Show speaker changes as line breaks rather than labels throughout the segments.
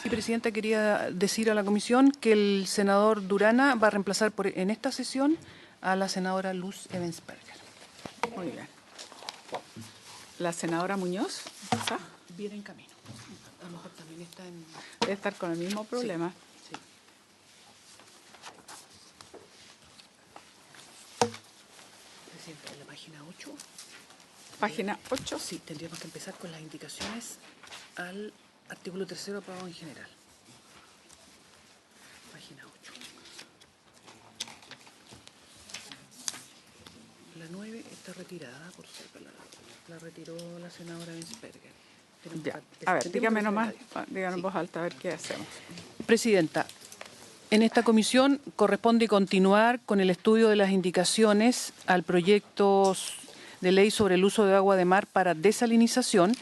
Sí, Presidenta, quería decir a la Comisión que el senador Durana va a reemplazar en esta sesión a la senadora Luz Ebensperger.
Muy bien. ¿La senadora Muñoz? ¿Está?
Viene en camino. A lo mejor también está en...
Debe estar con el mismo problema.
Sí. Presidenta, en la página 8...
Página 8.
Sí, tendríamos que empezar con las indicaciones al artículo 3º aprobado en general. Página 8. La 9 está retirada, por cierto, la retiró la senadora Ebensperger.
Ya. A ver, dígame nomás, díganos en voz alta a ver qué hacemos.
Presidenta, en esta comisión corresponde continuar con el estudio de las indicaciones al proyecto de ley sobre el uso de agua de mar para desalinización.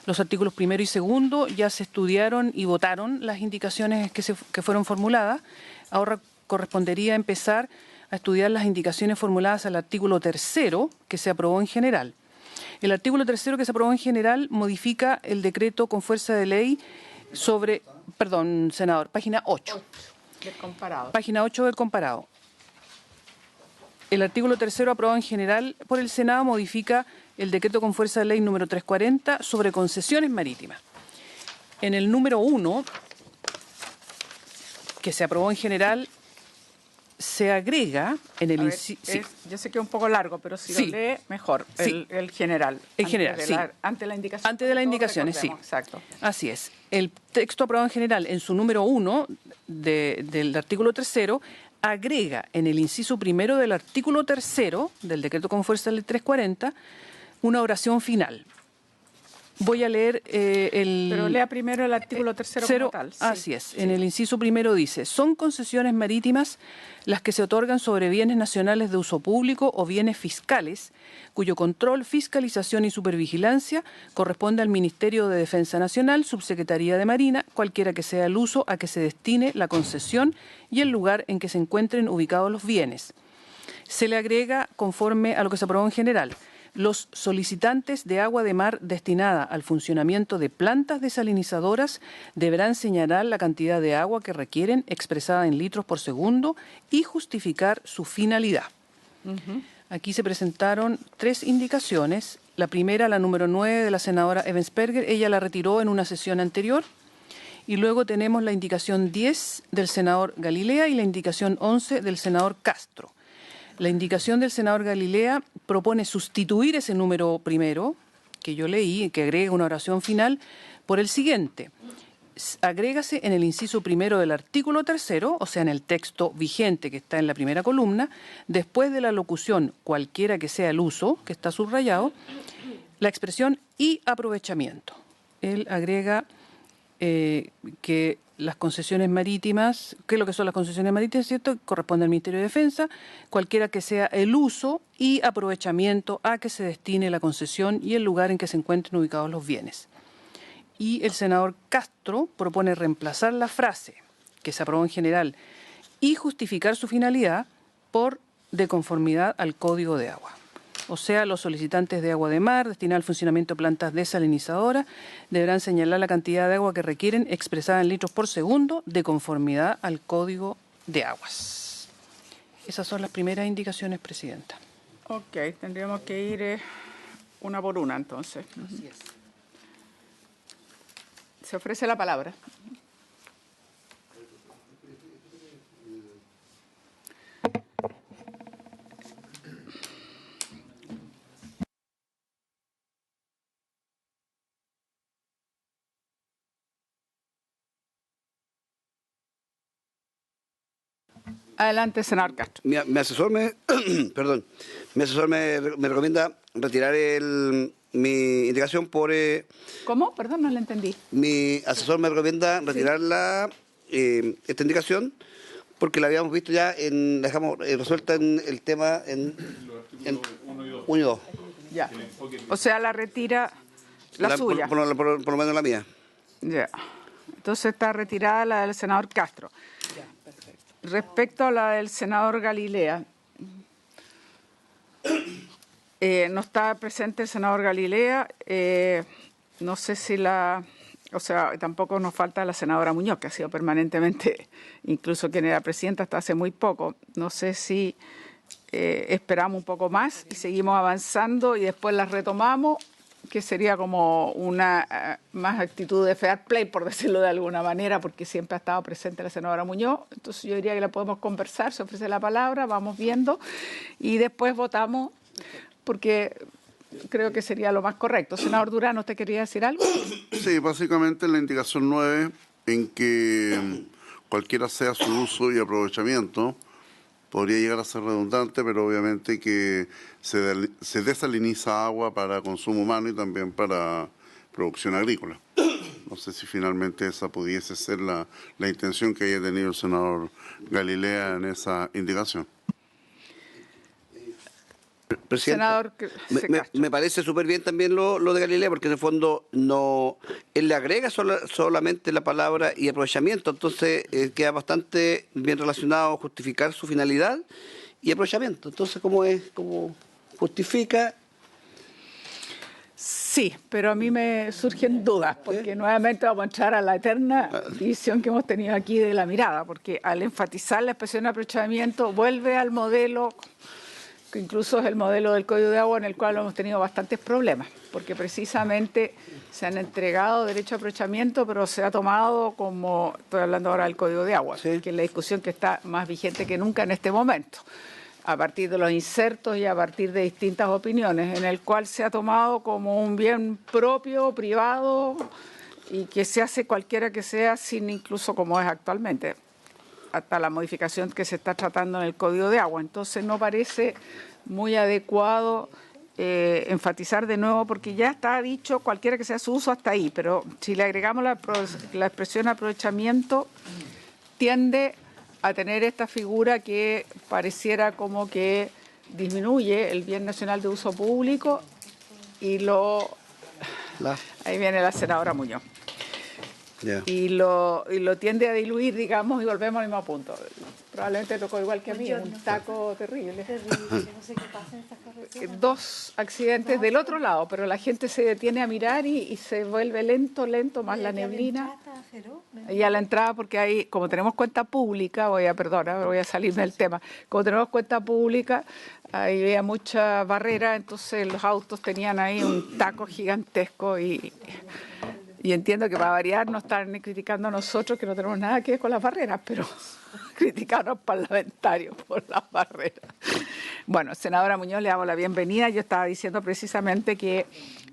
Los artículos 1 y 2 ya se estudiaron y votaron las indicaciones que fueron formuladas. Ahora correspondería empezar a estudiar las indicaciones formuladas al artículo 3º que se aprobó en general. El artículo 3º que se aprobó en general modifica el decreto con fuerza de ley sobre, perdón, senador, página 8.
Del comparado.
Página 8 del comparado. El artículo 3º aprobado en general por el Senado modifica el decreto con fuerza de ley número 340 sobre concesiones marítimas. En el número 1, que se aprobó en general, se agrega en el...
Yo sé que es un poco largo, pero si lo lee, mejor. El general.
El general, sí.
Antes de la indicación.
Antes de las indicaciones, sí.
Exacto.
Así es. El texto aprobado en general, en su número 1 del artículo 3º, agrega en el inciso 1 del artículo 3º del decreto con fuerza de ley 340 una oración final. Voy a leer
Pero lea primero el artículo 3º como tal. Sí.
Así es. En el inciso 1 dice: son concesiones marítimas las que se otorgan sobre bienes nacionales de uso público o bienes fiscales, cuyo control, fiscalización y supervigilancia corresponde al Ministerio de Defensa Nacional, Subsecretaría de Marina, cualquiera que sea el uso a que se destine la concesión y el lugar en que se encuentren ubicados los bienes. Se le agrega, conforme a lo que se aprobó en general, los solicitantes de agua de mar destinada al funcionamiento de plantas desalinizadoras deberán señalar la cantidad de agua que requieren expresada en litros por segundo y justificar su finalidad. Aquí se presentaron 3 indicaciones. La primera, la número 9 de la senadora Ebensperger, ella la retiró en una sesión anterior. Y luego tenemos la indicación 10 del senador Galilea y la indicación 11 del senador Castro. La indicación del senador Galilea propone sustituir ese número primero, que yo leí, que agrega una oración final, por el siguiente. Agrégase en el inciso 1 del artículo 3º, o sea, en el texto vigente que está en la primera columna, después de la locución cualquiera que sea el uso, que está subrayado, la expresión y aprovechamiento. Él agrega que las concesiones marítimas, ¿qué es lo que son las concesiones marítimas? ¿Cierto? Corresponde al Ministerio de Defensa, cualquiera que sea el uso y aprovechamiento a que se destine la concesión y el lugar en que se encuentren ubicados los bienes. Y el senador Castro propone reemplazar la frase que se aprobó en general y justificar su finalidad por de conformidad al Código de Agua. O sea, los solicitantes de agua de mar destinadas al funcionamiento de plantas desalinizadoras deberán señalar la cantidad de agua que requieren expresada en litros por segundo de conformidad al Código de Aguas. Esas son las primeras indicaciones, Presidenta.
Ok, tendríamos que ir una por una entonces.
Así es.
Se ofrece la palabra. Adelante, senador Castro.
Mi asesor perdón, mi asesor me recomienda retirar mi indicación por...
¿Cómo? Perdón, no le entendí.
Mi asesor me recomienda retirar esta indicación porque la habíamos visto ya, la dejamos resuelta en el tema en 1 y 2.
Ya. O sea, la retira la suya.
Por lo menos la mía.
Ya. Entonces está retirada la del senador Castro.
Ya, perfecto.
Respecto a la del senador Galilea, no está presente el senador Galilea. No sé si la O sea, tampoco nos falta la senadora Muñoz, que ha sido permanentemente, incluso quien era presidenta hasta hace muy poco. No sé si esperamos un poco más y seguimos avanzando y después las retomamos, que sería como una más actitud de fair play, por decirlo de alguna manera, porque siempre ha estado presente la senadora Muñoz. Entonces yo diría que la podemos conversar, se ofrece la palabra, vamos viendo y después votamos, porque creo que sería lo más correcto. Senador Durán, ¿usted quería decir algo?
Sí, básicamente la indicación 9, en que cualquiera sea su uso y aprovechamiento, podría llegar a ser redundante, pero obviamente que se desaliniza agua para consumo humano y también para producción agrícola. No sé si finalmente esa pudiese ser la intención que haya tenido el senador Galilea en esa indicación.
Presidente,
Senador
me parece súper bien también lo de Galilea, porque en el fondo él le agrega solamente la palabra y aprovechamiento, entonces queda bastante bien relacionado justificar su finalidad y aprovechamiento. Entonces, ¿cómo justifica?
Sí, pero a mí me surgen dudas, porque nuevamente vamos a entrar a la eterna división que hemos tenido aquí de la mirada, porque al enfatizar la expresión de aprovechamiento vuelve al modelo, que incluso es el modelo del Código de Agua, en el cual hemos tenido bastantes problemas, porque precisamente se han entregado derechos de aprovechamiento, pero se ha tomado como, estoy hablando ahora del Código de Agua,
Sí.
que es la discusión que está más vigente que nunca en este momento, a partir de los insertos y a partir de distintas opiniones, en el cual se ha tomado como un bien propio, privado, y que se hace cualquiera que sea, sin incluso como es actualmente, hasta la modificación que se está tratando en el Código de Agua. Entonces no parece muy adecuado enfatizar de nuevo, porque ya está dicho cualquiera que sea su uso hasta ahí, pero si le agregamos la expresión aprovechamiento, tiende a tener esta figura que pareciera como que disminuye el bien nacional de uso público y ahí viene la senadora Muñoz.
Yeah.
Y lo tiende a diluir, digamos, y volvemos al mismo punto. Probablemente tocó igual que a mí, un taco terrible.
No sé qué pasa en estas carreteras.
2 accidentes del otro lado, pero la gente se detiene a mirar y se vuelve lento, más la neblina. Y a la entrada, porque ahí, como tenemos cuenta pública, voy a salirme del tema, como tenemos cuenta pública, ahí había mucha barrera, entonces los autos tenían ahí un taco gigantesco y entiendo que para variar no están ni criticando a nosotros, que no tenemos nada que ver con las barreras, pero criticaron a los parlamentarios por las barreras. Bueno, senadora Muñoz, le damos la bienvenida. Yo estaba diciendo precisamente que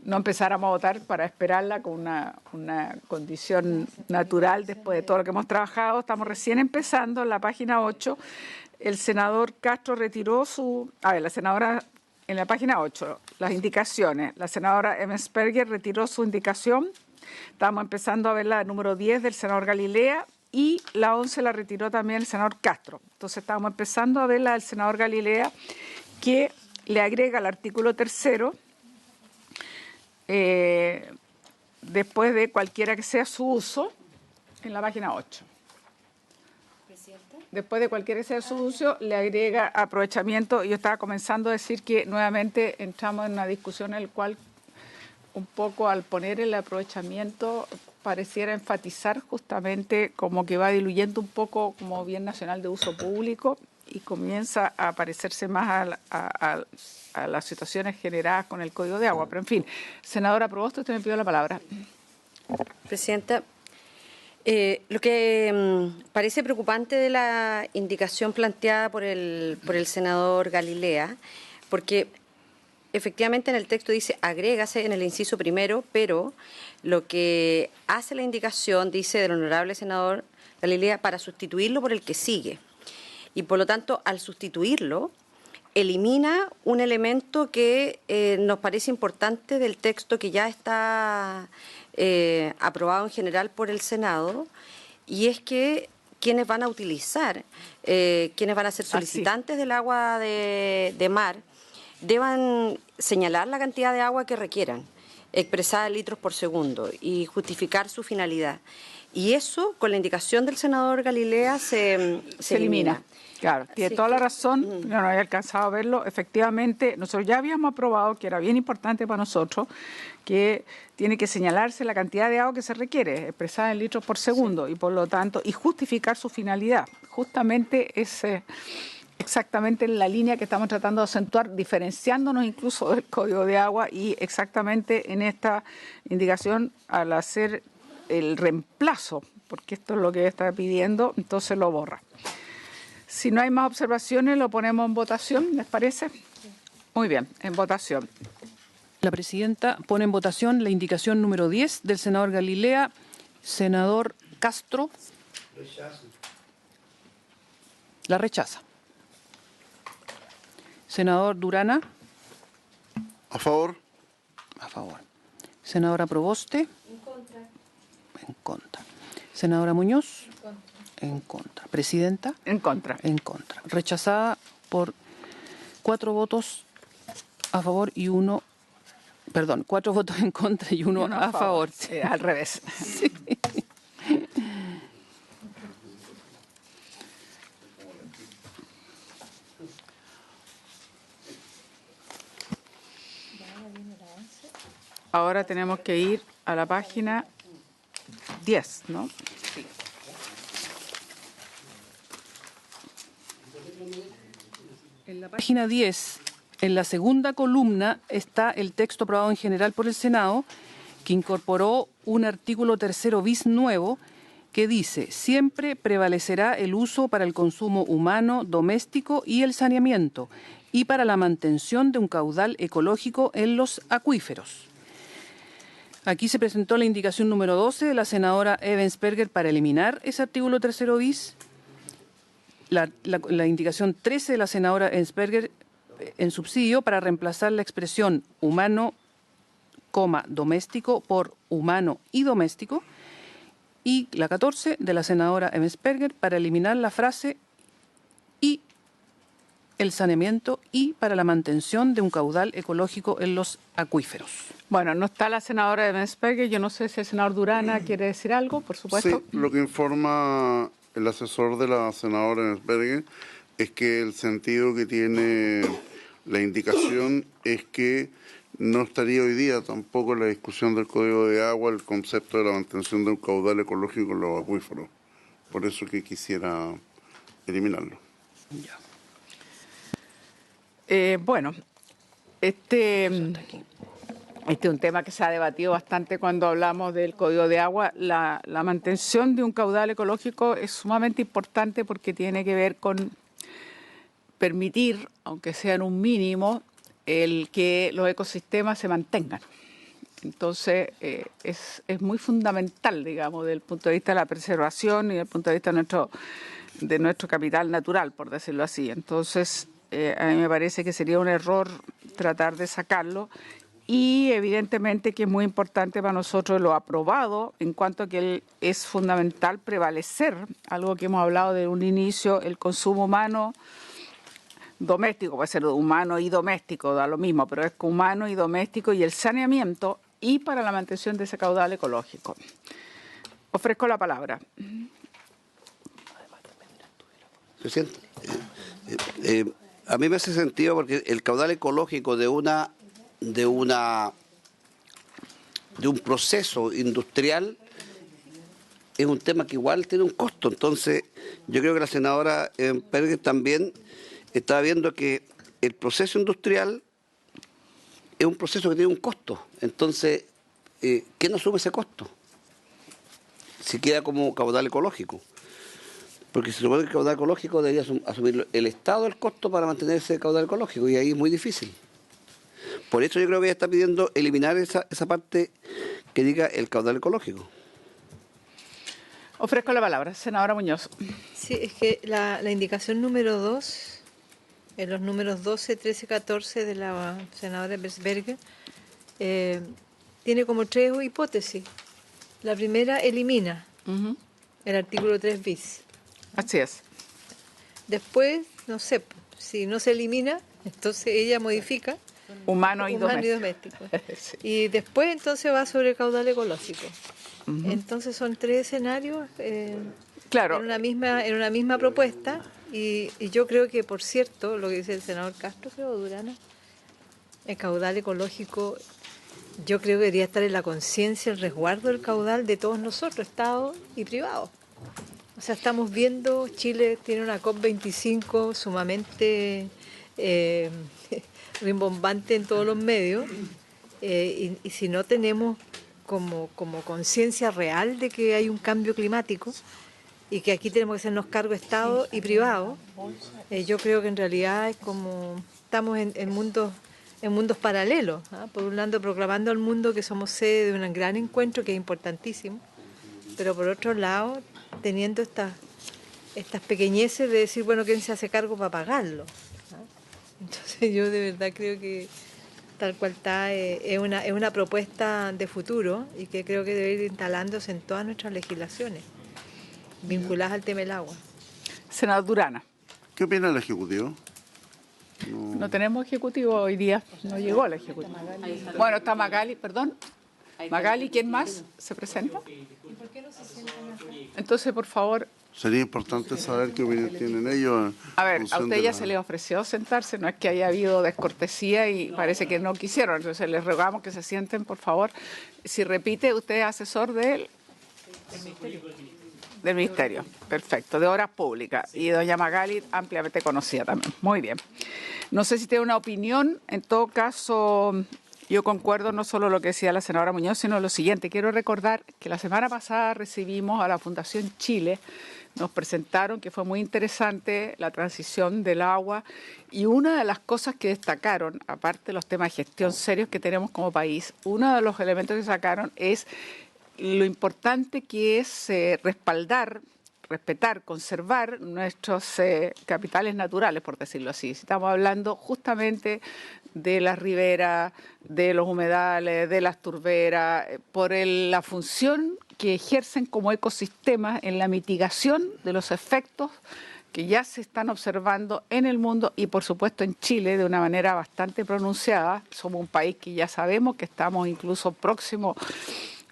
no empezáramos a votar para esperarla con una condición natural después de todo lo que hemos trabajado. Estamos recién empezando en la página 8. El senador Castro retiró la senadora, en la página 8, las indicaciones. La senadora Emmensperger retiró su indicación. Estamos empezando a ver la número 10 del senador Galilea y la 11 la retiró también el senador Castro. Entonces estamos empezando a ver la del senador Galilea, que le agrega el artículo 3º, después de cualquiera que sea su uso, en la página 8. Después de cualquier que sea su uso, le agrega aprovechamiento. Yo estaba comenzando a decir que nuevamente entramos en una discusión en la cual un poco al poner el aprovechamiento pareciera enfatizar justamente como que va diluyendo un poco como bien nacional de uso público y comienza a parecerse más a las situaciones generadas con el Código de Agua. Pero en fin, senadora Provosto, usted me pidió la palabra.
Presidenta, lo que parece preocupante de la indicación planteada por el senador Galilea, porque efectivamente en el texto dice agrégase en el inciso primero, pero lo que hace la indicación, dice del honorable senador Galilea, para sustituirlo por el que sigue. Y por lo tanto, al sustituirlo, elimina un elemento que nos parece importante del texto que ya está aprobado en general por el Senado, y es que quienes van a utilizar, quienes van a ser solicitantes del agua de mar, deban señalar la cantidad de agua que requieran. expresada en litros por segundo y justificar su finalidad. Y eso, con la indicación del senador Galilea, se elimina.
Claro, tiene toda la razón, yo no había alcanzado a verlo. Efectivamente, nosotros ya habíamos aprobado, que era bien importante para nosotros, que tiene que señalarse la cantidad de agua que se requiere, expresada en litros por segundo, y por lo tanto, y justificar su finalidad. Justamente es exactamente en la línea que estamos tratando de acentuar, diferenciándonos incluso del Código de Agua, y exactamente en esta indicación, al hacer el reemplazo, porque esto es lo que está pidiendo, entonces lo borra. Si no hay más observaciones, lo ponemos en votación, ¿les parece? Muy bien, en votación.
La presidenta pone en votación la indicación número 10 del senador Galilea. Senador Castro. La rechaza. Senador Durana.
¿A favor?
A favor. Senadora Proboste. En contra. Senadora Muñoz. En contra. Presidenta.
En contra.
En contra. Rechazada por 4 votos a favor y 1. Perdón, 4 votos en contra y uno a favor.
Sí, al revés.
Sí.
Ahora tenemos que ir a la página 10, ¿no?
En la página 10, en la segunda columna, está el texto aprobado en general por el Senado, que incorporó un artículo 3º bis nuevo que dice: siempre prevalecerá el uso para el consumo humano, doméstico y el saneamiento, y para la mantención de un caudal ecológico en los acuíferos. Aquí se presentó la indicación número 12 de la senadora Ebensperger para eliminar ese artículo 3º bis. La indicación 13 de la senadora Ebensperger en subsidio para reemplazar la expresión humano, doméstico por humano y doméstico. Y la 14 de la senadora Ebensperger para eliminar la frase y el saneamiento y para la mantención de un caudal ecológico en los acuíferos.
Bueno, no está la senadora Ebensperger, yo no sé si el senador Durana quiere decir algo, por supuesto.
Sí, lo que informa el asesor de la senadora Ebensperger es que el sentido que tiene la indicación es que no estaría hoy día tampoco en la discusión del Código de Agua el concepto de la mantención de un caudal ecológico en los acuíferos. Por eso que quisiera eliminarlo.
Ya.
Bueno, este es un tema que se ha debatido bastante cuando hablamos del Código de Agua. La mantención de un caudal ecológico es sumamente importante porque tiene que ver con permitir, aunque sea en un mínimo, el que los ecosistemas se mantengan. Entonces, es muy fundamental, digamos, desde el punto de vista de la preservación y desde el punto de vista de nuestro capital natural, por decirlo así. Entonces, a mí me parece que sería un error tratar de sacarlo, y evidentemente que es muy importante para nosotros lo aprobado, en cuanto a que es fundamental prevalecer, algo que hemos hablado de un inicio, el consumo humano, doméstico, puede ser humano y doméstico, da lo mismo, pero es humano y doméstico, y el saneamiento, y para la mantención de ese caudal ecológico. Ofrezco la palabra.
Presidente, a mí me hace sentido porque el caudal ecológico de un proceso industrial es un tema que igual tiene un costo. Entonces, yo creo que la senadora Pérez también estaba viendo que el proceso industrial es un proceso que tiene un costo. Entonces, ¿quién asume ese costo? Si queda como caudal ecológico. Porque se supone que el caudal ecológico debería asumir el Estado el costo para mantener ese caudal ecológico, y ahí es muy difícil. Por eso yo creo que ella está pidiendo eliminar esa parte que diga el caudal ecológico.
Ofrezco la palabra, senadora Muñoz.
Sí, es que la indicación número 2, en los números 12, 13 y 14 de la senadora Ebensperger, tiene como 3 hipótesis. La primera, elimina el artículo 3 bis.
Así es.
Después, no sé, si no se elimina, entonces ella modifica
Humano y
humano y
doméstico.
doméstico.
Sí.
Y después entonces va sobre el caudal ecológico. Entonces son 3 escenarios
Claro.
en una misma propuesta y yo creo que, por cierto, lo que dice el senador Castro, creo, Durana, el caudal ecológico yo creo que debería estar en la conciencia, el resguardo del caudal de todos nosotros, Estado y privado. O sea, estamos viendo, Chile tiene una COP25 sumamente rimbombante en todos los medios y si no tenemos como conciencia real de que hay un cambio climático y que aquí tenemos que hacernos cargo Estado y privado, yo creo que en realidad es como estamos en mundos paralelos. Por un lado proclamando al mundo que somos sede de un gran encuentro que es importantísimo, pero por otro lado teniendo estas pequeñeces de decir, bueno, ¿quién se hace cargo para pagarlo? Entonces yo de verdad creo que tal cual está, es una propuesta de futuro y que creo que debe ir instalándose en todas nuestras legislaciones vinculadas al tema del agua.
Senador Durana.
¿Qué opina el Ejecutivo?
No tenemos ejecutivo hoy día, no llegó el ejecutivo. Bueno, está Magali, perdón. Magali, ¿quién más se presenta? Entonces, por favor.
Sería importante saber qué opinión tienen ellos.
A ver, a usted ya se le ofreció sentarse, no es que haya habido descortesía y parece que no quisieron, entonces les rogamos que se sienten, por favor. Si repite, usted es asesor del Ministerio, perfecto, de Obras Públicas. Y doña Magali, ampliamente conocida también. Muy bien. No sé si tiene una opinión, en todo caso, yo concuerdo no solo lo que decía la senadora Muñoz, sino lo siguiente. Quiero recordar que la semana pasada recibimos a la Fundación Chile, nos presentaron que fue muy interesante la transición del agua y una de las cosas que destacaron, aparte de los temas de gestión serios que tenemos como país, uno de los elementos que sacaron es lo importante que es respaldar, respetar, conservar nuestros capitales naturales, por decirlo así. Estamos hablando justamente de las riberas, de los humedales, de las turberas, por la función que ejercen como ecosistemas en la mitigación de los efectos que ya se están observando en el mundo y por supuesto en Chile de una manera bastante pronunciada. Somos un país que ya sabemos que estamos incluso próximos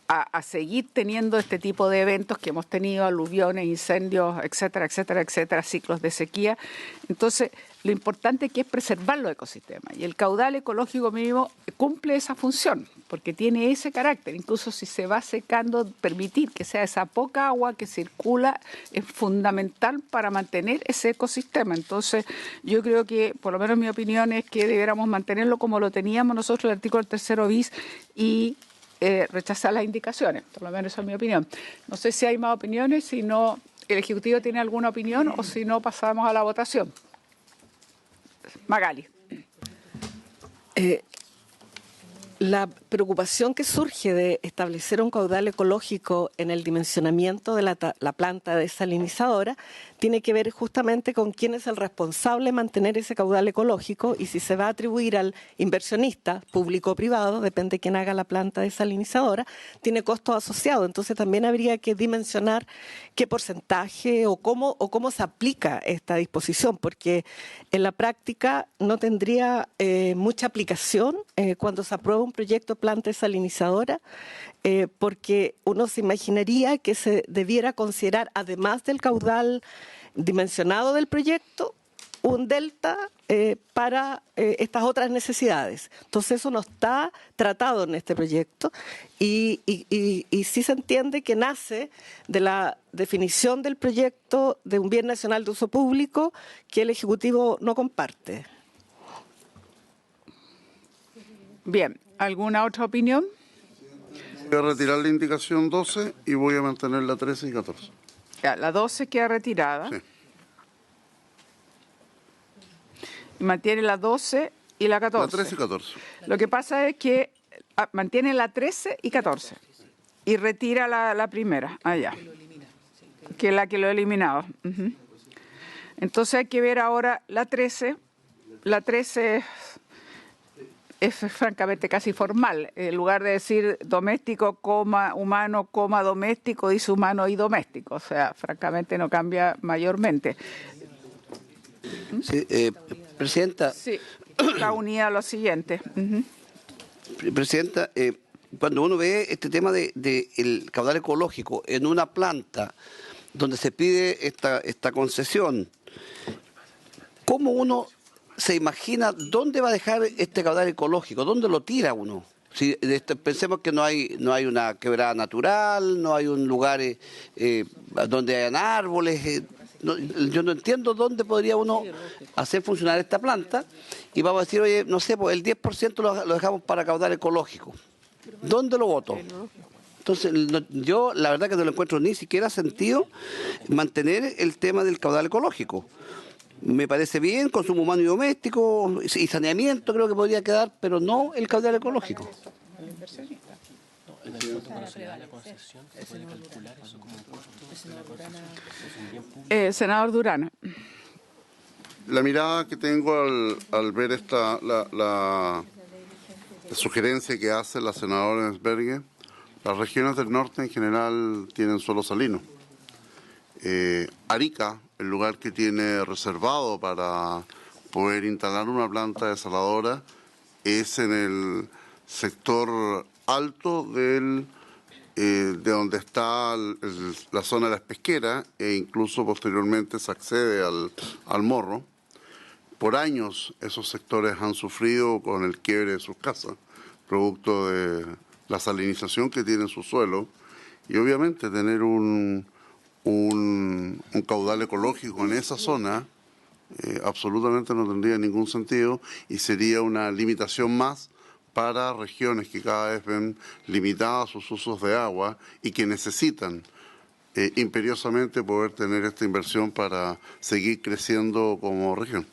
a seguir teniendo este tipo de eventos que hemos tenido, aluviones, incendios, etcétera, etcétera, etcétera, ciclos de sequía. Entonces, lo importante que es preservar los ecosistemas y el caudal ecológico mínimo cumple esa función porque tiene ese carácter. Incluso si se va secando, permitir que sea esa poca agua que circula es fundamental para mantener ese ecosistema. Entonces, yo creo que, por lo menos mi opinión es que debiéramos mantenerlo como lo teníamos nosotros, el artículo 3 bis y rechazar las indicaciones, por lo menos esa es mi opinión. No sé si hay más opiniones, si no, el Ejecutivo tiene alguna opinión o si no pasamos a la votación. Magali.
La preocupación que surge de establecer un caudal ecológico en el dimensionamiento de la planta desalinizadora tiene que ver justamente con quién es el responsable de mantener ese caudal ecológico y si se va a atribuir al inversionista, público o privado, depende de quién haga la planta desalinizadora, tiene costos asociados. Entonces también habría que dimensionar qué porcentaje o cómo se aplica esta disposición, porque en la práctica no tendría mucha aplicación cuando se aprueba un proyecto de planta desalinizadora, porque uno se imaginaría que se debiera considerar, además del caudal dimensionado del proyecto, un delta para estas otras necesidades. Entonces eso no está tratado en este proyecto y sí se entiende que nace de la definición del proyecto de un bien nacional de uso público que el Ejecutivo no comparte.
Bien, ¿alguna otra opinión?
Voy a retirar la indicación 12 y voy a mantener la 13 y 14.
Ya, la 12 queda retirada.
Sí.
Y mantiene la 12 y la 14.
La 13 y 14.
Lo que pasa es que mantiene la 13 y 14 y retira la primera, allá, que es la que lo he eliminado. Uh-huh. Entonces hay que ver ahora la 13. La 13 es francamente casi formal. En lugar de decir doméstico, coma, humano, coma, doméstico, dice humano y doméstico. O sea, francamente no cambia mayormente.
Sí, Presidenta,
Sí. está unida a lo siguiente.
Presidenta, cuando uno ve este tema de el caudal ecológico en una planta donde se pide esta concesión, ¿cómo uno se imagina dónde va a dejar este caudal ecológico? ¿Dónde lo tira uno? Si pensemos que no hay una quebrada natural, no hay un lugar donde hayan árboles. Yo no entiendo dónde podría uno hacer funcionar esta planta y vamos a decir, oye, no sé, pues el 10% lo dejamos para caudal ecológico. ¿Dónde lo voto? Entonces, yo la verdad que no lo encuentro ni siquiera sentido mantener el tema del caudal ecológico. Me parece bien, consumo humano y doméstico y saneamiento creo que podría quedar, pero no el caudal ecológico.
Senador Durana.
La mirada que tengo al ver la sugerencia que hace la senadora Ensberger, las regiones del norte en general tienen suelo salino. Arica, el lugar que tiene reservado para poder instalar una planta desaladora, es en el sector alto de donde está la zona de las pesqueras e incluso posteriormente se accede al morro. Por años esos sectores han sufrido con el quiebre de sus casas, producto de la salinización que tiene su suelo y obviamente tener un caudal ecológico en esa zona absolutamente no tendría ningún sentido y sería una limitación más para regiones que cada vez ven limitadas sus usos de agua y que necesitan imperiosamente poder tener esta inversión para seguir creciendo como región.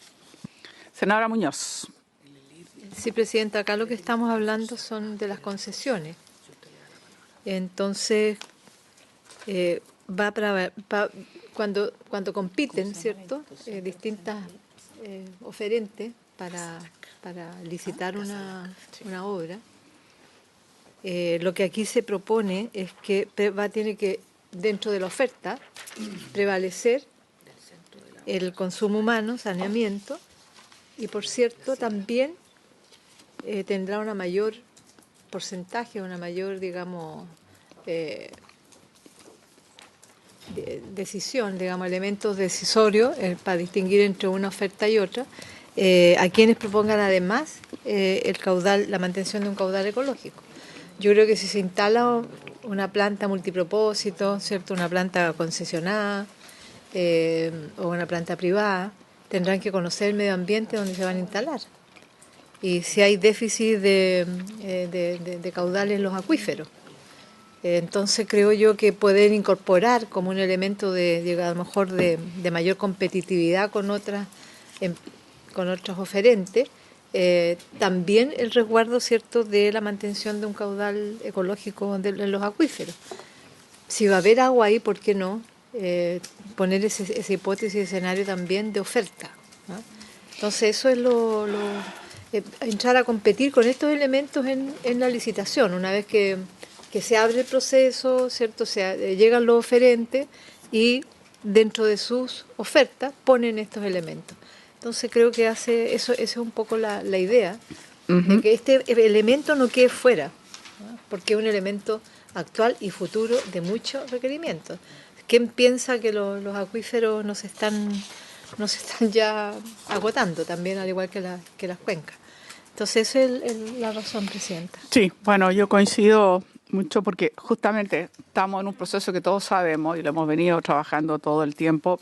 Senadora Muñoz.
Sí, Presidenta, acá lo que estamos hablando son de las concesiones. Entonces, cuando compiten, ¿cierto?, distintas oferentes para licitar una obra, lo que aquí se propone es que tiene que, dentro de la oferta, prevalecer el consumo humano, saneamiento, y por cierto también tendrá una mayor porcentaje, una mayor, digamos, decisión, digamos, elementos decisorios para distinguir entre una oferta y otra, a quienes propongan además la mantención de un caudal ecológico. Yo creo que si se instala una planta multipropósito, ¿cierto?, una planta concesionada o una planta privada, tendrán que conocer el medio ambiente donde se van a instalar. Y si hay déficit de caudales en los acuíferos. Entonces creo yo que poder incorporar como un elemento a lo mejor de mayor competitividad con otros oferentes, también el resguardo, ¿cierto?, de la mantención de un caudal ecológico en los acuíferos. Si va a haber agua ahí, ¿por qué no poner esa hipótesis de escenario también de oferta, ¿no? Entonces eso es entrar a competir con estos elementos en la licitación, una vez que se abre el proceso, ¿cierto?, llegan los oferentes y dentro de sus ofertas ponen estos elementos. Entonces creo que esa es un poco la idea, de que este elemento no quede fuera, ¿no?, porque es un elemento actual y futuro de muchos requerimientos. ¿Quién piensa que los acuíferos no se están ya agotando también, al igual que las cuencas? Entonces esa es la razón, Presidenta.
Sí, bueno, yo coincido mucho porque justamente estamos en un proceso que todos sabemos y lo hemos venido trabajando todo el tiempo,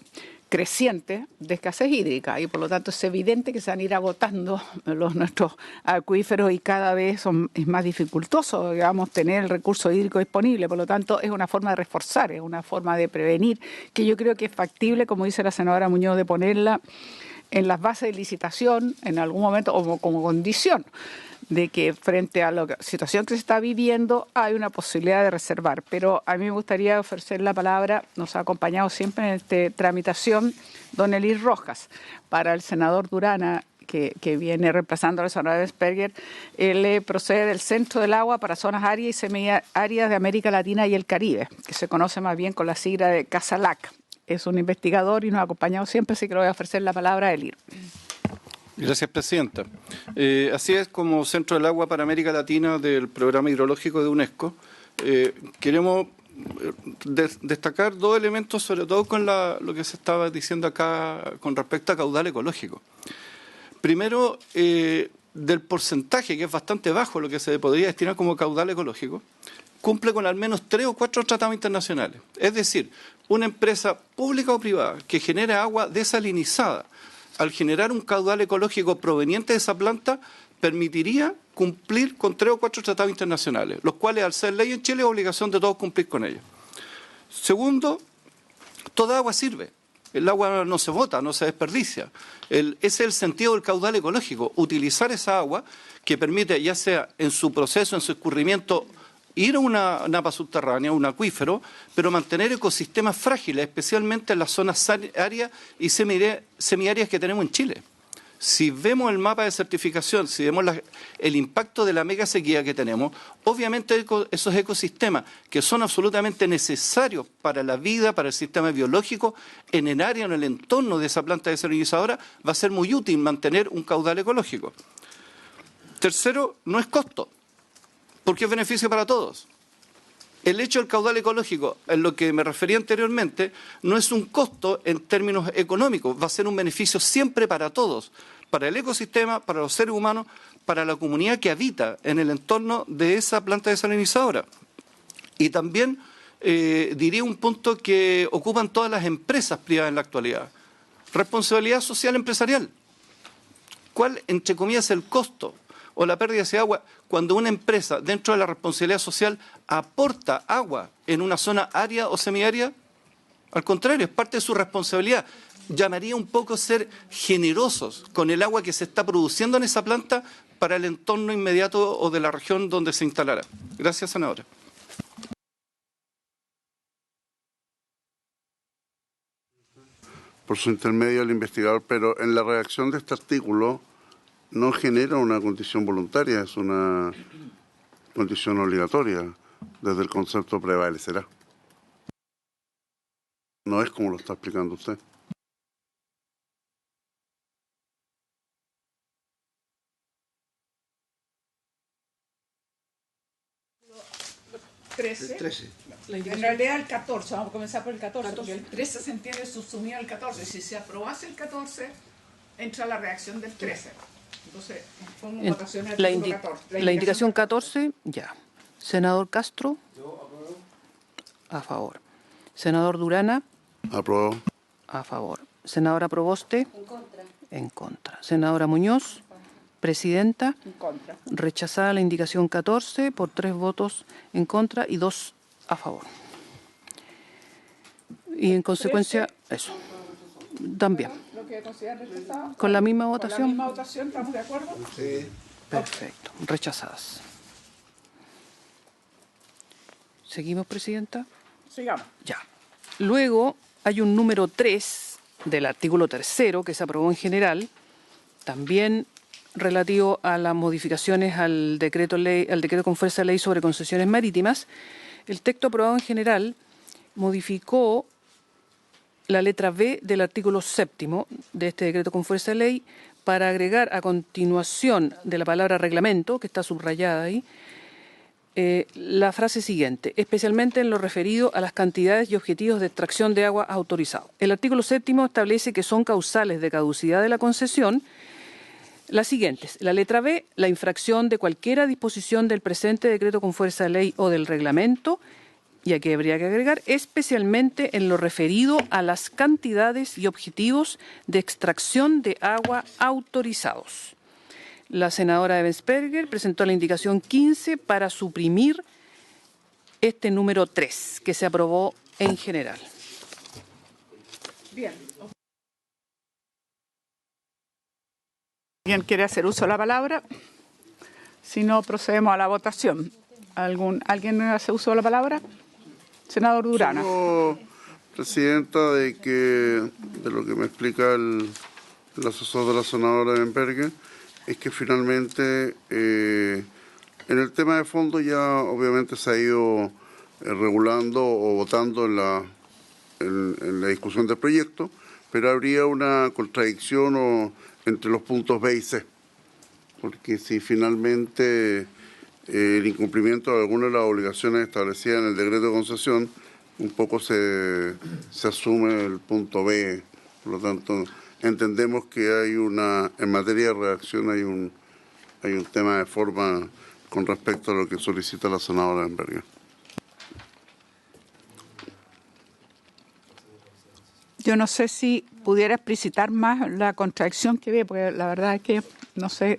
creciente de escasez hídrica y por lo tanto es evidente que se van a ir agotando nuestros acuíferos y cada vez es más dificultoso, digamos, tener el recurso hídrico disponible. Por lo tanto, es una forma de reforzar, es una forma de prevenir, que yo creo que es factible, como dice la senadora Muñoz, de ponerla en las bases de licitación en algún momento o como condición de que frente a la situación que se está viviendo hay una posibilidad de reservar. Pero a mí me gustaría ofrecer la palabra, nos ha acompañado siempre en esta tramitación don Elir Rojas, para el senador Durana, que viene reemplazando al senador Ensberger. Él procede del Centro del Agua para Zonas Áridas y Semiáridas de América Latina y el Caribe, que se conoce más bien con la sigla de CASALAC. Es un investigador y nos ha acompañado siempre, así que le voy a ofrecer la palabra a Elir.
Gracias, Presidenta. Así es, como Centro del Agua para América Latina del Programa Hidrológico de UNESCO, queremos destacar dos elementos, sobre todo con lo que se estaba diciendo acá con respecto a caudal ecológico. Primero, del porcentaje, que es bastante bajo lo que se podría destinar como caudal ecológico, cumple con al menos 3 o 4 tratados internacionales. Es decir, una empresa pública o privada que genera agua desalinizada, al generar un caudal ecológico proveniente de esa planta, permitiría cumplir con 3 o 4 tratados internacionales, los cuales, al ser ley en Chile, es obligación de todos cumplir con ellos. Segundo, toda agua sirve. El agua no se bota, no se desperdicia. Ese es el sentido del caudal ecológico, utilizar esa agua que permite, ya sea en su proceso, en su escurrimiento, ir a una napa subterránea, un acuífero, pero mantener ecosistemas frágiles, especialmente en las zonas áreas y semiáreas que tenemos en Chile. Si vemos el mapa de certificación, si vemos el impacto de la mega sequía que tenemos, obviamente esos ecosistemas que son absolutamente necesarios para la vida, para el sistema biológico, en el área, en el entorno de esa planta desalinizadora, va a ser muy útil mantener un caudal ecológico. Tercero, no es costo, porque es beneficio para todos. El hecho del caudal ecológico, en lo que me refería anteriormente, no es un costo en términos económicos, va a ser un beneficio siempre para todos, para el ecosistema, para los seres humanos, para la comunidad que habita en el entorno de esa planta desalinizadora. Y también diría un punto que ocupan todas las empresas privadas en la actualidad. Responsabilidad social empresarial. ¿Cuál, entre comillas, es el costo o la pérdida de agua cuando una empresa, dentro de la responsabilidad social, aporta agua en una zona árida o semiárida? Al contrario, es parte de su responsabilidad. Llamaría un poco ser generosos con el agua que se está produciendo en esa planta para el entorno inmediato o de la región donde se instalará. Gracias, senadora.
Por su intermedio al investigador, pero en la redacción de este artículo no genera una condición voluntaria, es una condición obligatoria. Desde el concepto prevalecerá. No es como lo está explicando usted.
El 13. En realidad el 14, vamos a comenzar por el 14, porque el 13 se entiende subsumido al 14. Si se aprobase el 14, entra la reacción del 13. Entonces, pongo votación al artículo 14.
La indicación 14, ya. Senador Castro. A favor. Senador Durana.
Aprobado.
A favor. Senadora Proboste.
En contra.
En contra. Senadora Muñoz. Presidenta.
En contra.
Rechazada la indicación 14 por 3 votos en contra y 2 a favor. Y en consecuencia, eso. También.
Lo que consideran rechazado.
¿Con la misma votación?
Con la misma votación, ¿estamos de acuerdo?
Sí.
Perfecto. Rechazadas. ¿Seguimos, Presidenta?
Sigamos.
Ya. Luego hay un número 3 del artículo 3º que se aprobó en general, también relativo a las modificaciones al decreto con fuerza de ley sobre concesiones marítimas. El texto aprobado en general modificó la letra B del artículo 7º de este decreto con fuerza de ley para agregar a continuación de la palabra reglamento, que está subrayada ahí, la frase siguiente, especialmente en lo referido a las cantidades y objetivos de extracción de agua autorizados. El artículo 7º establece que son causales de caducidad de la concesión las siguientes. La letra B, la infracción de cualquiera disposición del presente decreto con fuerza de ley o del reglamento, y aquí habría que agregar, especialmente en lo referido a las cantidades y objetivos de extracción de agua autorizados. La senadora Ebensperger presentó la indicación 15 para suprimir este número 3, que se aprobó en general.
Bien. ¿Alguien quiere hacer uso de la palabra? Si no, procedemos a la votación. ¿Alguien hace uso de la palabra? Senador Durana.
Solo, Presidenta, de lo que me explica el asesor de la senadora Ebensperger, es que finalmente en el tema de fondo ya obviamente se ha ido regulando o votando en la discusión del proyecto, pero habría una contradicción entre los puntos B y C, porque si finalmente el incumplimiento de alguna de las obligaciones establecidas en el decreto de concesión, un poco se asume el punto B. Por lo tanto, entendemos que en materia de redacción hay un tema de forma con respecto a lo que solicita la senadora Enberger.
Yo no sé si pudiera explicitar más la contradicción que ve, porque la verdad es que, no sé,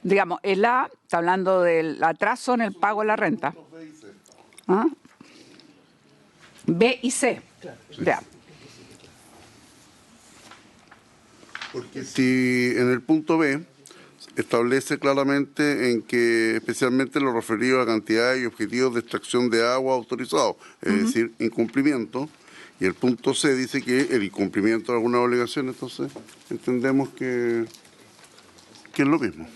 digamos, el A está hablando del atraso en el pago de la renta. ¿Ah? B y C. Ya.
Porque si en el punto B establece claramente en que especialmente lo referido a cantidades y objetivos de extracción de agua autorizados, es decir, incumplimiento, y el punto C dice que el incumplimiento de alguna obligación, entonces entendemos que es lo mismo.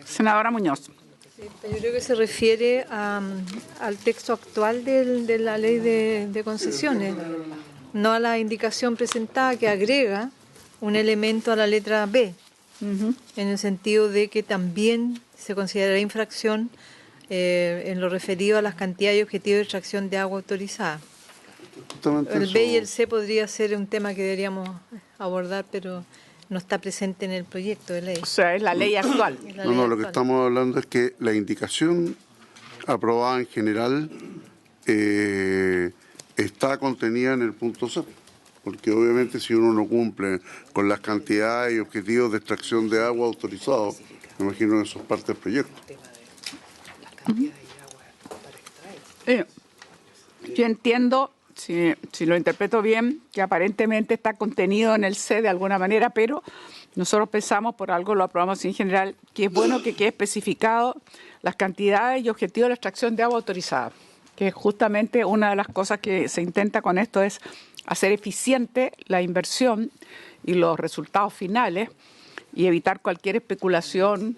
Senadora Muñoz.
Yo creo que se refiere al texto actual de la ley de concesiones, no a la indicación presentada que agrega un elemento a la letra B, en el sentido de que también se considerará infracción en lo referido a las cantidades y objetivos de extracción de agua autorizada. El B y el C podría ser un tema que deberíamos abordar, pero no está presente en el proyecto de ley.
O sea, es la ley actual.
Lo que estamos hablando es que la indicación aprobada en general está contenida en el punto C, porque obviamente si uno no cumple con las cantidades y objetivos de extracción de agua autorizados, me imagino que eso es parte del proyecto.
Yo entiendo, si lo interpreto bien, que aparentemente está contenido en el C de alguna manera, pero nosotros pensamos, por algo lo aprobamos en general, que es bueno que quede especificado las cantidades y objetivos de la extracción de agua autorizada, que justamente una de las cosas que se intenta con esto es hacer eficiente la inversión y los resultados finales y evitar cualquier especulación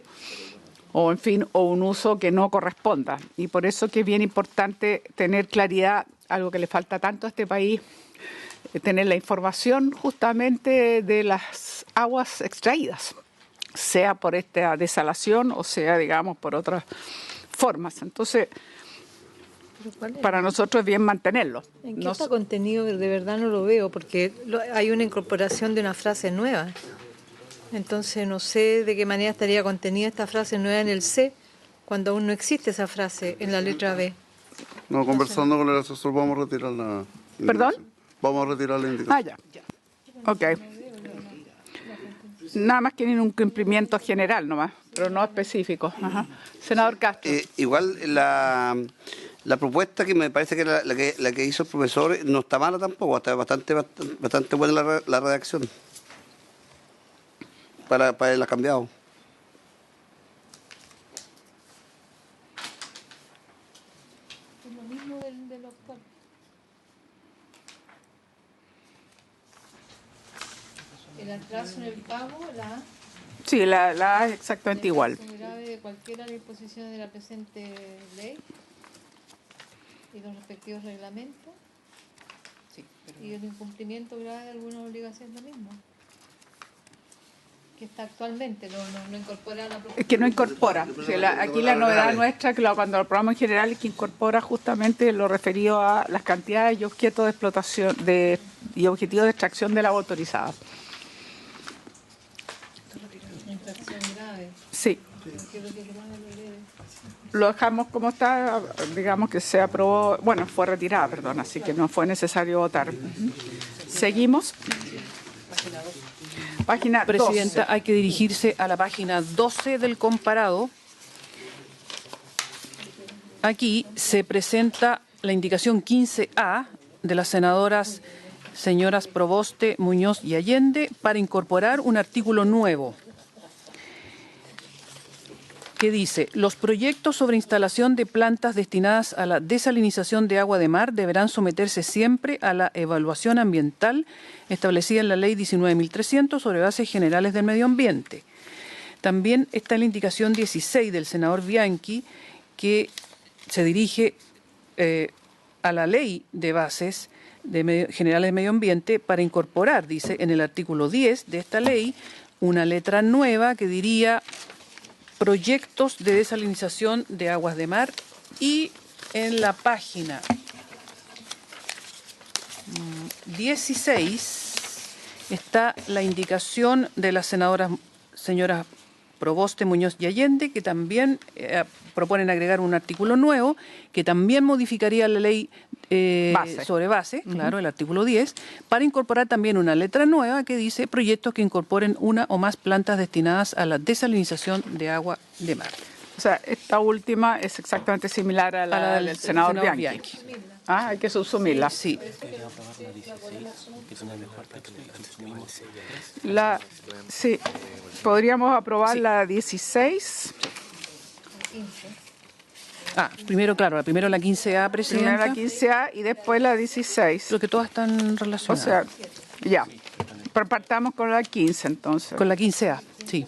o, en fin, o un uso que no corresponda. Y por eso que es bien importante tener claridad, algo que le falta tanto a este país, tener la información justamente de las aguas extraídas, sea por esta desalación o sea, digamos, por otras formas. Entonces, para nosotros es bien mantenerlo.
¿En qué está contenido? De verdad no lo veo, porque hay una incorporación de una frase nueva. Entonces no sé de qué manera estaría contenida esta frase nueva en el C, cuando aún no existe esa frase en la letra B.
No, conversando con el asesor vamos a retirar la indicación.
¿Perdón?
Vamos a retirar la indicación.
Ya. Ok. Nada más que en un cumplimiento general nomás, pero no específico. Ajá. Senador Castro.
Igual la propuesta que me parece que la que hizo el profesor no está mala tampoco, está bastante buena la redacción. Para el cambiado.
Es lo mismo de lo actual. El atraso en el pago, la A.
Sí, la A es exactamente igual.
Grave de cualquiera de las disposiciones de la presente ley y los respectivos reglamentos. Y el incumplimiento grave de alguna obligación es lo mismo. Que está actualmente, no incorpora la propuesta.
Es que no incorpora. O sea, aquí la novedad nuestra, que cuando lo aprobamos en general, es que incorpora justamente lo referido a las cantidades y objetos de explotación y objetivos de extracción del agua autorizada.
Infracción grave.
Sí. Lo dejamos como está, digamos que se aprobó, bueno, fue retirada, perdón, así que no fue necesario votar. Seguimos. Página
Presidenta,
12.
hay que dirigirse a la página 12 del comparado. Aquí se presenta la indicación 15A de las señoras Proboste, Muñoz y Allende para incorporar un artículo nuevo que dice: los proyectos sobre instalación de plantas destinadas a la desalinización de agua de mar deberán someterse siempre a la evaluación ambiental establecida en la Ley 19.300 sobre bases generales del medio ambiente. También está la indicación 16 del senador Bianchi, que se dirige a la Ley de Bases generales de medio ambiente para incorporar, dice, en el artículo 10 de esta ley, una letra nueva que diría proyectos de desalinización de aguas de mar, y en la página 16 está la indicación de las señoras Proboste, Muñoz y Allende, que también proponen agregar un artículo nuevo que también modificaría la ley sobre base, claro, el artículo 10, para incorporar también una letra nueva que dice proyectos que incorporen una o más plantas destinadas a la desalinización de agua de mar.
O sea, esta última es exactamente similar a la del senador Bianchi. Ah, hay que subsumirla.
Sí.
Sí, podríamos aprobar la 16.
Primero la 15A, Presidenta.
Primero la 15A y después la 16.
Creo que todas están relacionadas.
O sea, ya. Pero partamos con la 15 entonces.
Con la 15A, sí.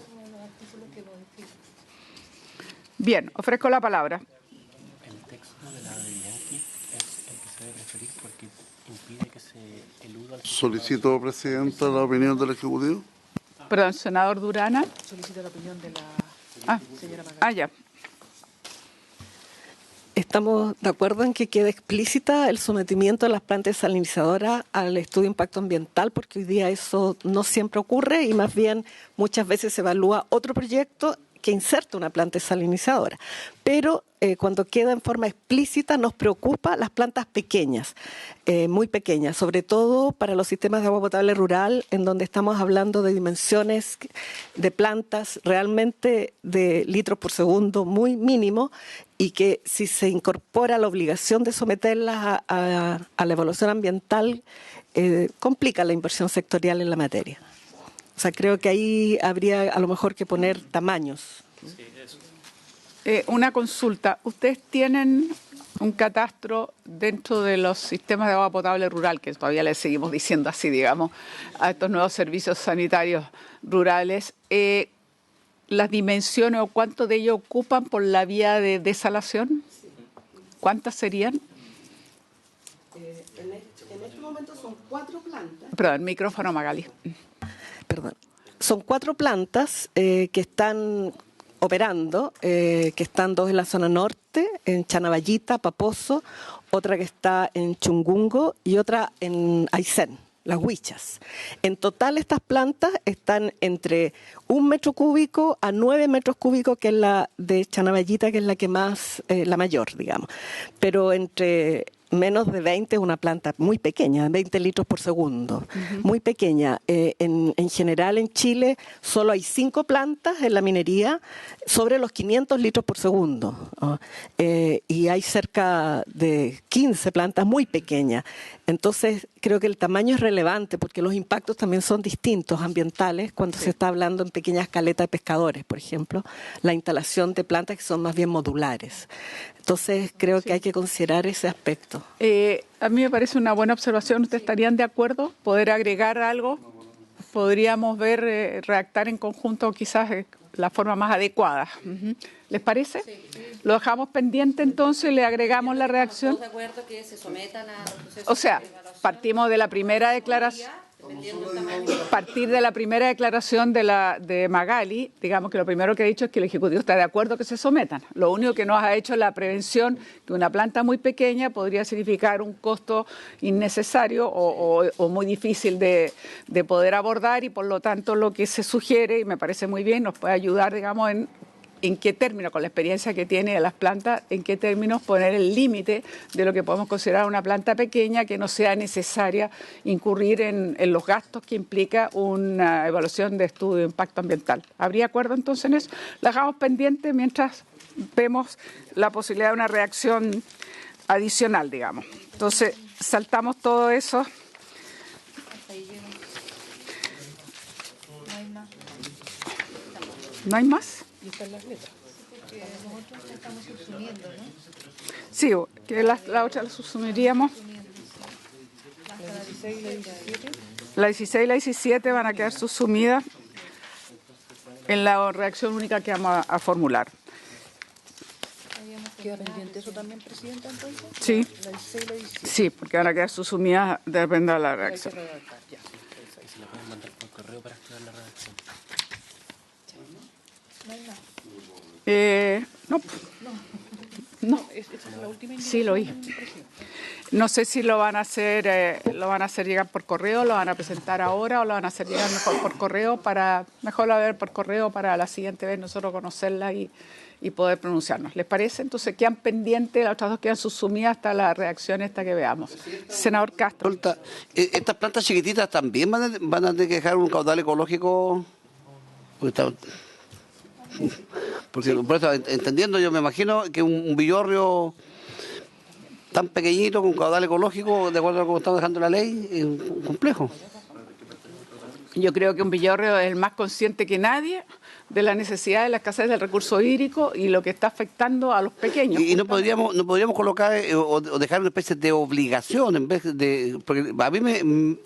Bien, ofrezco la palabra.
El texto de la de Bianchi es el que se debe preferir porque impide que se eluda al...
Solicito, Presidenta, la opinión del Ejecutivo.
Perdón, senador Durana.
Solicito la opinión de la señora Magali.
Ya.
Estamos de acuerdo en que quede explícita el sometimiento de las plantas desalinizadoras al estudio de impacto ambiental, porque hoy día eso no siempre ocurre y más bien muchas veces se evalúa otro proyecto que inserta una planta desalinizadora. Pero cuando queda en forma explícita nos preocupa las plantas pequeñas, muy pequeñas, sobre todo para los sistemas de agua potable rural, en donde estamos hablando de dimensiones de plantas realmente de litros por segundo muy mínimo, y que si se incorpora la obligación de someterlas a la evaluación ambiental, complica la inversión sectorial en la materia. O sea, creo que ahí habría a lo mejor que poner tamaños.
Sí, eso.
Una consulta. ¿Ustedes tienen un catastro dentro de los sistemas de agua potable rural, que todavía le seguimos diciendo así, digamos, a estos nuevos servicios sanitarios rurales? ¿Las dimensiones o cuánto de ellos ocupan por la vía de desalación? ¿Cuántas serían?
En este momento son 4 plantas.
Perdón, micrófono, Magali.
Perdón. Son 4 plantas que están operando, que están 2 en la zona norte, en Chanaballita, Paposo, otra que está en Chungungo y otra en Aysén, Las Huichas. En total estas plantas están entre 1 metro cúbico a 9 metros cúbicos, que es la de Chanaballita, que es la que más, la mayor, digamos. Pero entre menos de 20 una planta muy pequeña, 20 litros por segundo, muy pequeña. En general en Chile solo hay 5 plantas en la minería sobre los 500 litros por segundo. Y hay cerca de 15 plantas muy pequeñas. Entonces creo que el tamaño es relevante porque los impactos también son distintos ambientales cuando se está hablando en pequeñas caletas de pescadores, por ejemplo, la instalación de plantas que son más bien modulares. Entonces creo que hay que considerar ese aspecto.
A mí me parece una buena observación. ¿Ustedes estarían de acuerdo? ¿Poder agregar algo? Podríamos ver, redactar en conjunto quizás la forma más adecuada. ¿Les parece? Sí. Lo dejamos pendiente entonces, le agregamos la redacción.
¿Estamos de acuerdo que se sometan a los procesos
O sea,
de evaluación?
partimos de la primera declaración. Partir de la primera declaración de Magali, digamos que lo primero que ha dicho es que el Ejecutivo está de acuerdo que se sometan. Lo único que nos ha hecho es la prevención que una planta muy pequeña podría significar un costo innecesario o muy difícil de poder abordar, y por lo tanto lo que se sugiere, y me parece muy bien, nos puede ayudar, digamos, en qué términos, con la experiencia que tiene de las plantas, en qué términos poner el límite de lo que podemos considerar una planta pequeña, que no sea necesaria incurrir en los gastos que implica una evaluación de estudio de impacto ambiental. ¿Habría acuerdo entonces en eso? La dejamos pendiente mientras vemos la posibilidad de una reacción adicional, digamos. Entonces, saltamos todo eso. ¿No hay más? Sí, que la otra la subsumiríamos. La 16 y la 17 van a quedar subsumidas en la reacción única que vamos a formular.
¿Queda pendiente eso también, Presidenta, entonces?
Sí.
La 16 y la 17.
Sí, porque van a quedar susumidas, depende de la
Hay que
reacción.
redactar, ya.
Y se la pueden mandar por correo para activar la redacción.
No, no,
Esa es la última
sí lo oí. No sé si lo van a hacer llegar por correo, lo van a presentar ahora o lo van a hacer llegar mejor por correo mejor a ver por correo para la siguiente vez nosotros conocerla y poder pronunciarnos. ¿Les parece? Entonces quedan pendientes, las otras dos quedan subsumidas hasta la reacción esta que veamos. Senador Castro.
¿Estas plantas chiquititas también van a tener que dejar un caudal ecológico? Porque por eso, entendiendo, yo me imagino que un villorrio tan pequeñito con caudal ecológico, de acuerdo a cómo estamos dejando la ley, es complejo.
Yo creo que un villorrio es el más consciente que nadie de la necesidad de la escasez del recurso hídrico y lo que está afectando a los pequeños.
Y no podríamos colocar o dejar una especie de obligación en vez de... Porque a mí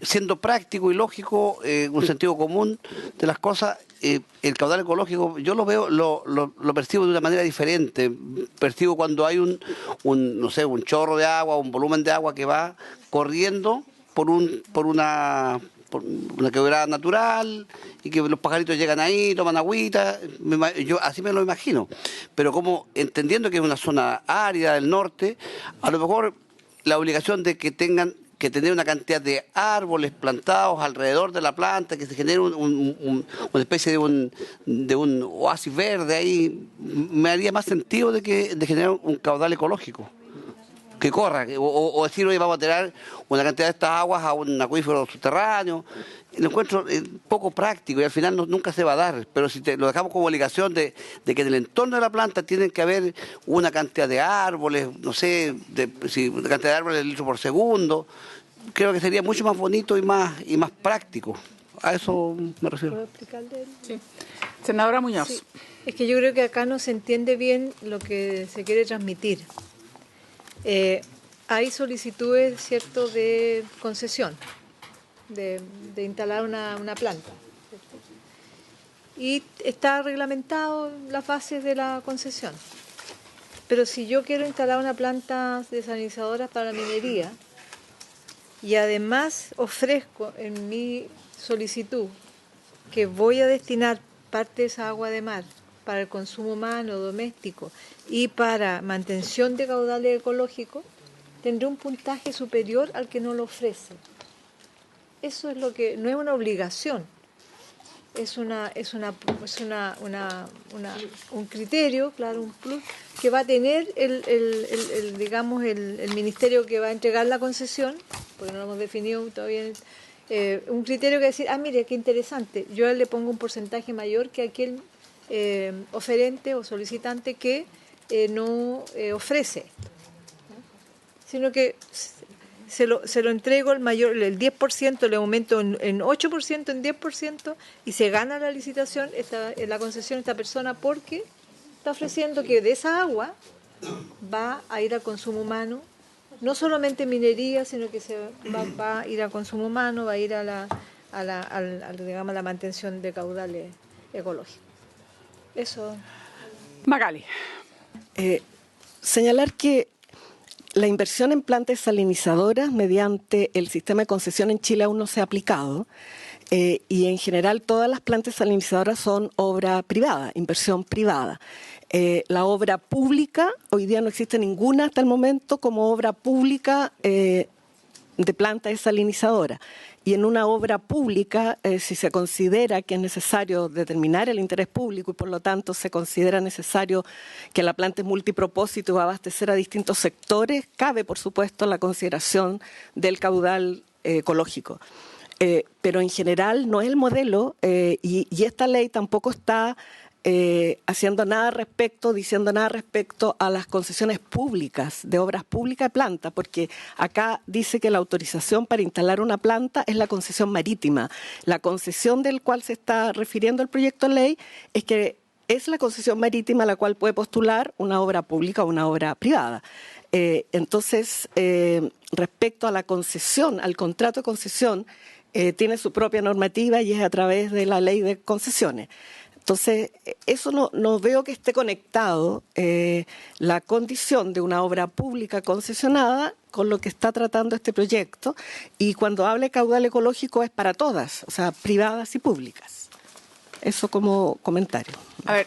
siendo práctico y lógico, un sentido común de las cosas, el caudal ecológico yo lo veo, lo percibo de una manera diferente. Percibo cuando hay no sé, un chorro de agua, un volumen de agua que va corriendo por una quebrada natural y que los pajaritos llegan ahí, toman agüita, yo así me lo imagino. Pero como entendiendo que es una zona árida del norte, a lo mejor la obligación de que tengan que tener una cantidad de árboles plantados alrededor de la planta, que se genere una especie de un oasis verde ahí, me haría más sentido de generar un caudal ecológico que corra, o decir, oye, vamos a tirar una cantidad de estas aguas a un acuífero subterráneo. Lo encuentro poco práctico y al final nunca se va a dar, pero si lo dejamos como obligación de que en el entorno de la planta tienen que haber una cantidad de árboles, no sé, una cantidad de árboles de litros por segundo, creo que sería mucho más bonito y más práctico. A eso me refiero.
¿Puedo explicarle?
Sí. Senadora Muñoz.
Sí. Es que yo creo que acá no se entiende bien lo que se quiere transmitir. Hay solicitudes, ¿cierto?, de concesión, de instalar una planta, ¿cierto? Y está reglamentado las bases de la concesión. Pero si yo quiero instalar una planta desalinizadora para minería y además ofrezco en mi solicitud que voy a destinar parte de esa agua de mar para el consumo humano, doméstico y para mantención de caudales ecológicos, tendré un puntaje superior al que no lo ofrece. Eso es lo que no es una obligación, es un criterio, claro, un plus que va a tener digamos el ministerio que va a entregar la concesión, porque no lo hemos definido todavía. Un criterio que decir, mire, qué interesante, yo le pongo un porcentaje mayor que aquel oferente o solicitante que no ofrece esto, ¿no? Sino que se lo entrego el 10%, le aumento en 8%, en 10%, y se gana la licitación, la concesión esta persona, porque está ofreciendo que de esa agua va a ir al consumo humano, no solamente minería, sino que va a ir al consumo humano, va a ir digamos, a la mantención de caudales ecológicos. Eso.
Magali.
Señalar que la inversión en plantas desalinizadoras mediante el sistema de concesión en Chile aún no se ha aplicado, y en general todas las plantas desalinizadoras son obra privada, inversión privada. La obra pública, hoy día no existe ninguna hasta el momento como obra pública de planta desalinizadora. Y en una obra pública, si se considera que es necesario determinar el interés público y por lo tanto se considera necesario que la planta es multipropósito y va a abastecer a distintos sectores, cabe por supuesto la consideración del caudal ecológico. Pero en general no es el modelo, y esta ley tampoco está haciendo nada al respecto, diciendo nada respecto a las concesiones públicas, de obras públicas de planta, porque acá dice que la autorización para instalar una planta es la concesión marítima. La concesión del cual se está refiriendo el proyecto de ley es la concesión marítima a la cual puede postular una obra pública o una obra privada. Entonces, respecto a la concesión, al contrato de concesión, tiene su propia normativa y es a través de la ley de concesiones. Entonces, eso no veo que esté conectado la condición de una obra pública concesionada con lo que está tratando este proyecto, y cuando habla de caudal ecológico es para todas, o sea, privadas y públicas. Eso como comentario.
A ver,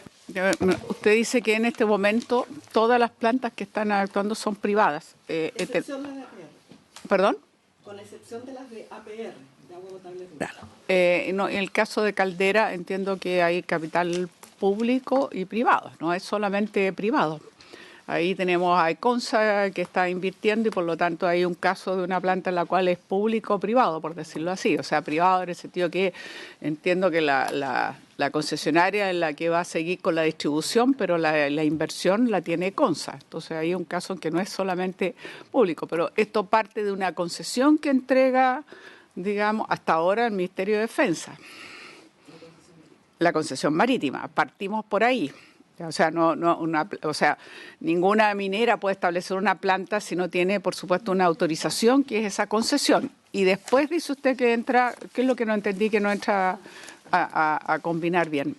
usted dice que en este momento todas las plantas que están actuando son privadas.
Excepción de las de APR.
¿Perdón?
Con excepción de las de APR, de agua potable rural.
No, en el caso de Caldera entiendo que hay capital público y privado, no es solamente privado. Ahí tenemos a Econsa que está invirtiendo y por lo tanto hay un caso de una planta en la cual es público o privado, por decirlo así. O sea, privado en el sentido que entiendo que la concesionaria es la que va a seguir con la distribución, pero la inversión la tiene Econsa. Entonces hay un caso en que no es solamente público, pero esto parte de una concesión que entrega, digamos, hasta ahora el Ministerio de Defensa. La concesión marítima, partimos por ahí. O sea, ninguna minera puede establecer una planta si no tiene, por supuesto, una autorización, que es esa concesión. Y después dice usted que entra, ¿qué es lo que no entendí? Que no entra a combinar bien.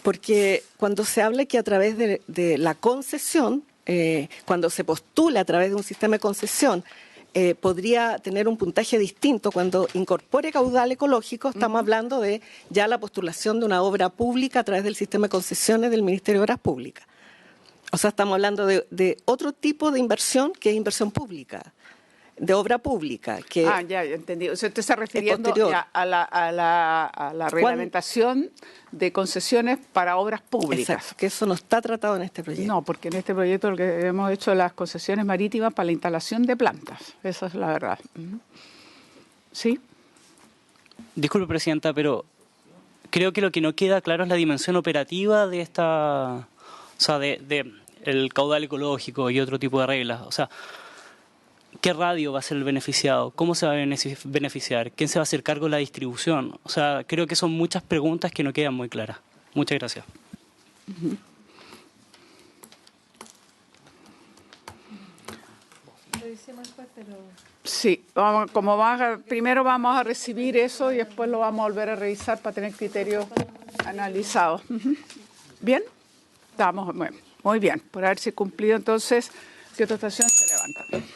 Porque cuando se habla que a través de la concesión, cuando se postula a través de un sistema de concesión, podría tener un puntaje distinto. Cuando incorpore caudal ecológico, estamos hablando de ya la postulación de una obra pública a través del sistema de concesiones del Ministerio de Obras Públicas. O sea, estamos hablando de otro tipo de inversión que es inversión pública, de obra pública. Que
ya entendí. O sea, usted está refiriendo a la reglamentación de concesiones para obras públicas.
Exacto, que eso no está tratado en este proyecto.
No, porque en este proyecto lo que hemos hecho es las concesiones marítimas para la instalación de plantas. Esa es la verdad. ¿Sí?
Disculpe, Presidenta, pero creo que lo que no queda claro es la dimensión operativa de esta, o sea, de el caudal ecológico y otro tipo de reglas. O sea, ¿qué radio va a ser el beneficiado? ¿Cómo se va a beneficiar? ¿Quién se va a hacer cargo de la distribución? O sea, creo que son muchas preguntas que no quedan muy claras. Muchas gracias.
Sí, primero vamos a recibir eso y después lo vamos a volver a revisar para tener criterios analizados. ¿Bien? Estamos muy bien. Por haberse cumplido, entonces, ¿qué otra estación se levanta?